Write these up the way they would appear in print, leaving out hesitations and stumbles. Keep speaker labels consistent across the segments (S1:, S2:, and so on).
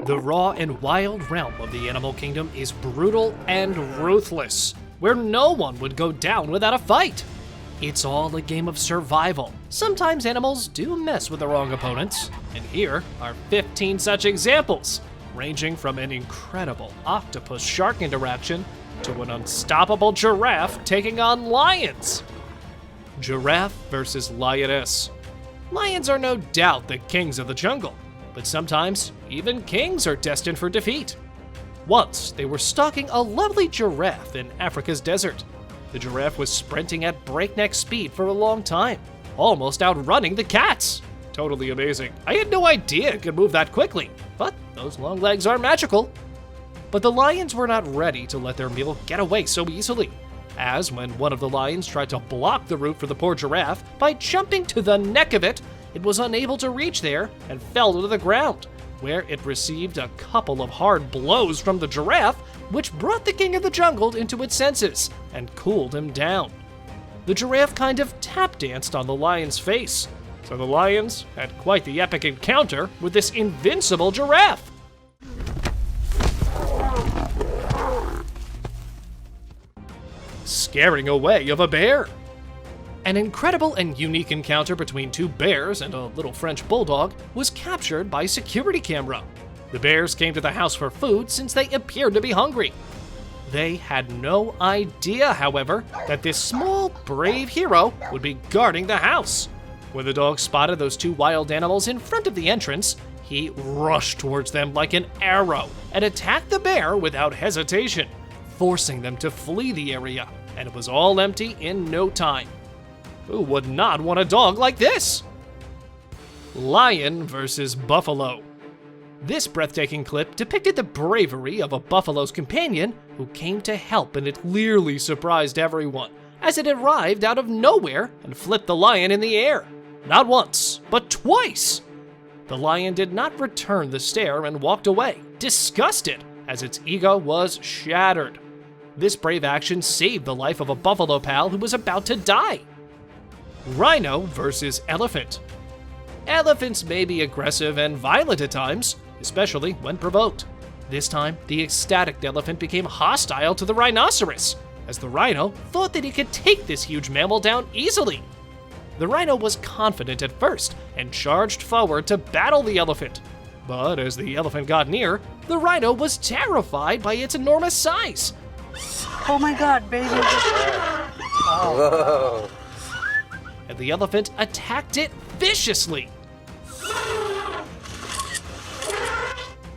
S1: The raw and wild realm of the animal kingdom is brutal and ruthless, where no one would go down without a fight. It's all a game of survival. Sometimes animals do mess with the wrong opponents, and here are 15 such examples, ranging from an incredible octopus-shark interaction to an unstoppable giraffe taking on lions. Giraffe versus lioness. Lions are no doubt the kings of the jungle, but sometimes even kings are destined for defeat. Once, they were stalking a lovely giraffe in Africa's desert. The giraffe was sprinting at breakneck speed for a long time, almost outrunning the cats. Totally amazing. I had no idea it could move that quickly, but those long legs are magical. But the lions were not ready to let their meal get away so easily, as when one of the lions tried to block the route for the poor giraffe by jumping to the neck of it, it was unable to reach there and fell to the ground, where it received a couple of hard blows from the giraffe, which brought the king of the jungle into its senses and cooled him down. The giraffe kind of tap danced on the lion's face, so the lions had quite the epic encounter with this invincible giraffe. Scaring away of a bear. An incredible and unique encounter between two bears and a little French bulldog was captured by a security camera. The bears came to the house for food since they appeared to be hungry. They had no idea, however, that this small, brave hero would be guarding the house. When the dog spotted those two wild animals in front of the entrance, he rushed towards them like an arrow and attacked the bear without hesitation, forcing them to flee the area, and it was all empty in no time. Who would not want a dog like this? Lion versus buffalo. This breathtaking clip depicted the bravery of a buffalo's companion who came to help, and it clearly surprised everyone as it arrived out of nowhere and flipped the lion in the air. Not once, but twice. The lion did not return the stare and walked away, disgusted, as its ego was shattered. This brave action saved the life of a buffalo pal who was about to die. Rhino versus elephant. Elephants may be aggressive and violent at times, especially when provoked. This time, the ecstatic elephant became hostile to the rhinoceros, as the rhino thought that he could take this huge mammal down easily. The rhino was confident at first and charged forward to battle the elephant. But as the elephant got near, the rhino was terrified by its enormous size.
S2: Oh my God, baby.
S3: Whoa.
S1: And the elephant attacked it viciously.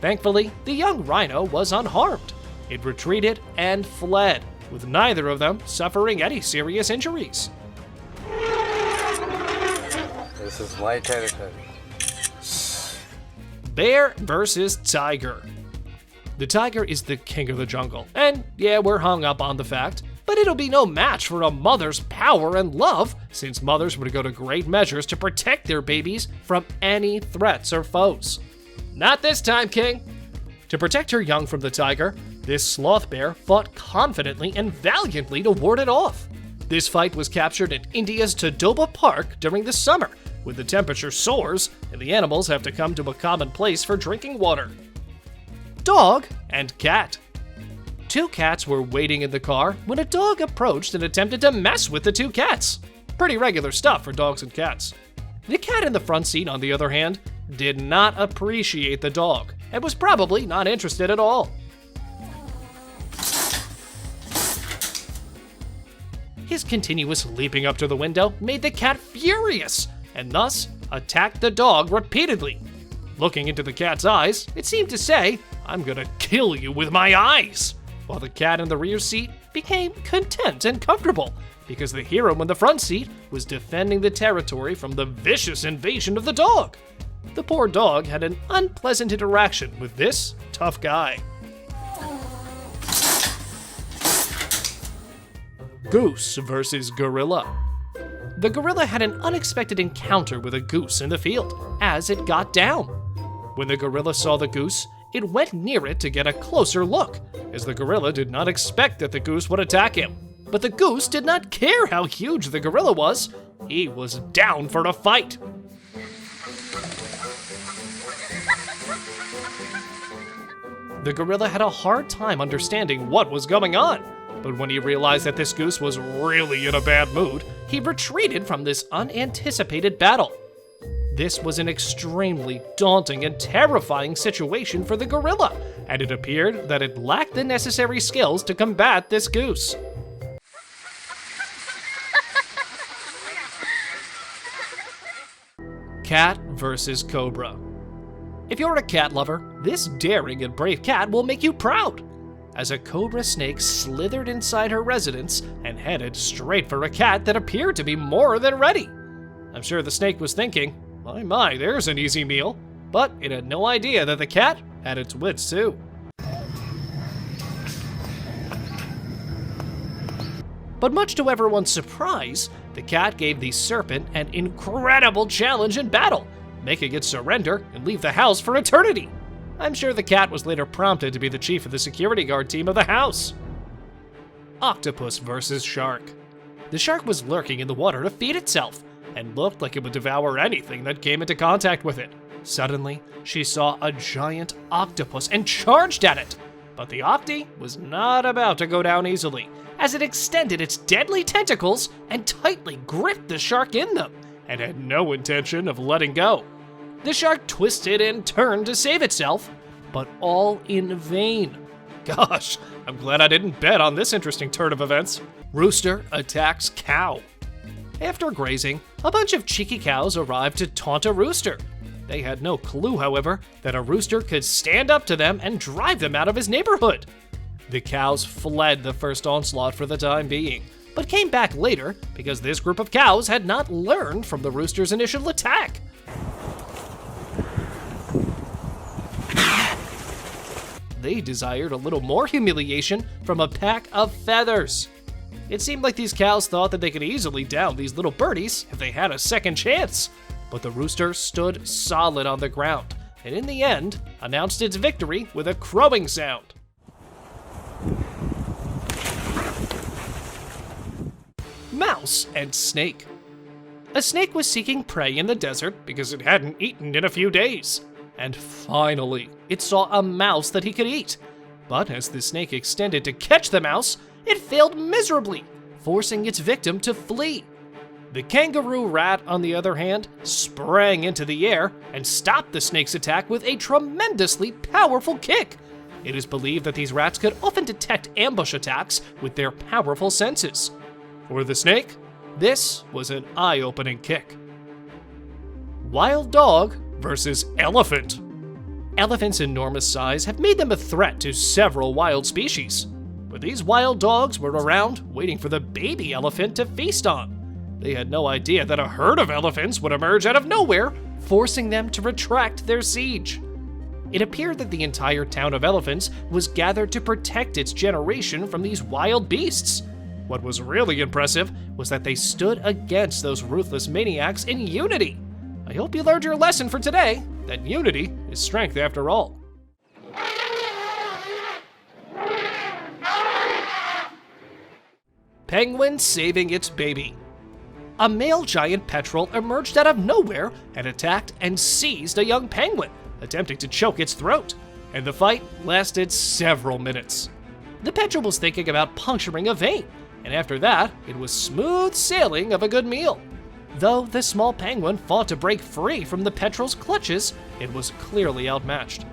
S1: Thankfully, the young rhino was unharmed. It retreated and fled, with neither of them suffering any serious injuries.
S3: This is my territory.
S1: Bear versus tiger. The tiger is the king of the jungle, and yeah, we're hung up on the fact, but it'll be no match for a mother's power and love, since mothers would go to great measures to protect their babies from any threats or foes. Not this time, king. To protect her young from the tiger, this sloth bear fought confidently and valiantly to ward it off. This fight was captured in India's Tadoba Park during the summer, when the temperature soars and the animals have to come to a common place for drinking water. Dog and cat. Two cats were waiting in the car when a dog approached and attempted to mess with the two cats. Pretty regular stuff for dogs and cats. The cat in the front seat, on the other hand, did not appreciate the dog and was probably not interested at all. His continuous leaping up to the window made the cat furious and thus attacked the dog repeatedly. Looking into the cat's eyes, it seemed to say, "I'm gonna kill you with my eyes," while the cat in the rear seat became content and comfortable because the hero in the front seat was defending the territory from the vicious invasion of the dog. The poor dog had an unpleasant interaction with this tough guy. Goose versus gorilla. The gorilla had an unexpected encounter with a goose in the field as it got down. When the gorilla saw the goose, it went near it to get a closer look, as the gorilla did not expect that the goose would attack him. But the goose did not care how huge the gorilla was. He was down for a fight. The gorilla had a hard time understanding what was going on, but when he realized that this goose was really in a bad mood, he retreated from this unanticipated battle. This was an extremely daunting and terrifying situation for the gorilla, and it appeared that it lacked the necessary skills to combat this goose. Cat versus cobra. If you're a cat lover, this daring and brave cat will make you proud, as a cobra snake slithered inside her residence and headed straight for a cat that appeared to be more than ready. I'm sure the snake was thinking, my, there's an easy meal, but it had no idea that the cat had its wits too. But much to everyone's surprise, the cat gave the serpent an incredible challenge in battle, making it surrender and leave the house for eternity. I'm sure the cat was later prompted to be the chief of the security guard team of the house. Octopus versus shark. The shark was lurking in the water to feed itself, and looked like it would devour anything that came into contact with it. Suddenly, she saw a giant octopus and charged at it. But the octi was not about to go down easily, as it extended its deadly tentacles and tightly gripped the shark in them, and had no intention of letting go. The shark twisted and turned to save itself, but all in vain. Gosh, I'm glad I didn't bet on this interesting turn of events. Rooster attacks cow. After grazing, a bunch of cheeky cows arrived to taunt a rooster. They had no clue, however, that a rooster could stand up to them and drive them out of his neighborhood. The cows fled the first onslaught for the time being, but came back later because this group of cows had not learned from the rooster's initial attack. They desired a little more humiliation from a pack of feathers. It seemed like these cows thought that they could easily down these little birdies if they had a second chance. But the rooster stood solid on the ground, and in the end, announced its victory with a crowing sound. Mouse and snake. A snake was seeking prey in the desert because it hadn't eaten in a few days. And finally, it saw a mouse that he could eat. But as the snake extended to catch the mouse, it failed miserably, forcing its victim to flee. The kangaroo rat, on the other hand, sprang into the air and stopped the snake's attack with a tremendously powerful kick. It is believed that these rats could often detect ambush attacks with their powerful senses. For the snake, this was an eye-opening kick. Wild dog versus elephant. Elephants' enormous size have made them a threat to several wild species. But these wild dogs were around, waiting for the baby elephant to feast on. They had no idea that a herd of elephants would emerge out of nowhere, forcing them to retract their siege. It appeared that the entire town of elephants was gathered to protect its generation from these wild beasts. What was really impressive was that they stood against those ruthless maniacs in unity. I hope you learned your lesson for today, that unity is strength after all. Penguin saving its baby. A male giant petrel emerged out of nowhere and attacked and seized a young penguin, attempting to choke its throat, and the fight lasted several minutes. The petrel was thinking about puncturing a vein, and after that, it was smooth sailing of a good meal. Though the small penguin fought to break free from the petrel's clutches, it was clearly outmatched.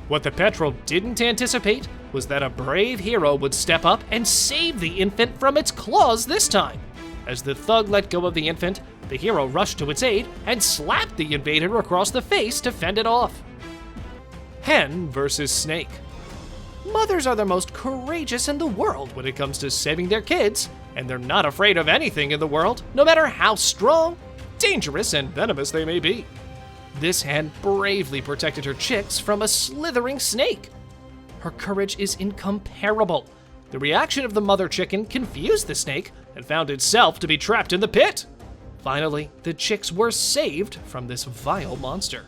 S1: What the petrel didn't anticipate was that a brave hero would step up and save the infant from its claws this time. As the thug let go of the infant, the hero rushed to its aid and slapped the invader across the face to fend it off. Hen versus snake. Mothers are the most courageous in the world when it comes to saving their kids, and they're not afraid of anything in the world, no matter how strong, dangerous, and venomous they may be. This hen bravely protected her chicks from a slithering snake. Her courage is incomparable. The reaction of the mother chicken confused the snake and found itself to be trapped in the pit. Finally, the chicks were saved from this vile monster.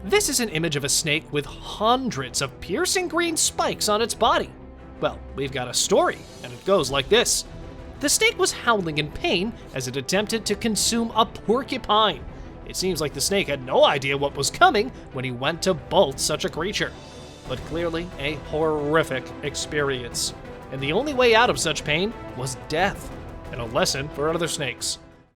S1: This is an image of a snake with hundreds of piercing green spikes on its body. Well, we've got a story, and it goes like this. The snake was howling in pain as it attempted to consume a porcupine. It seems like the snake had no idea what was coming when he went to bolt such a creature. But clearly a horrific experience. And the only way out of such pain was death, and a lesson for other snakes.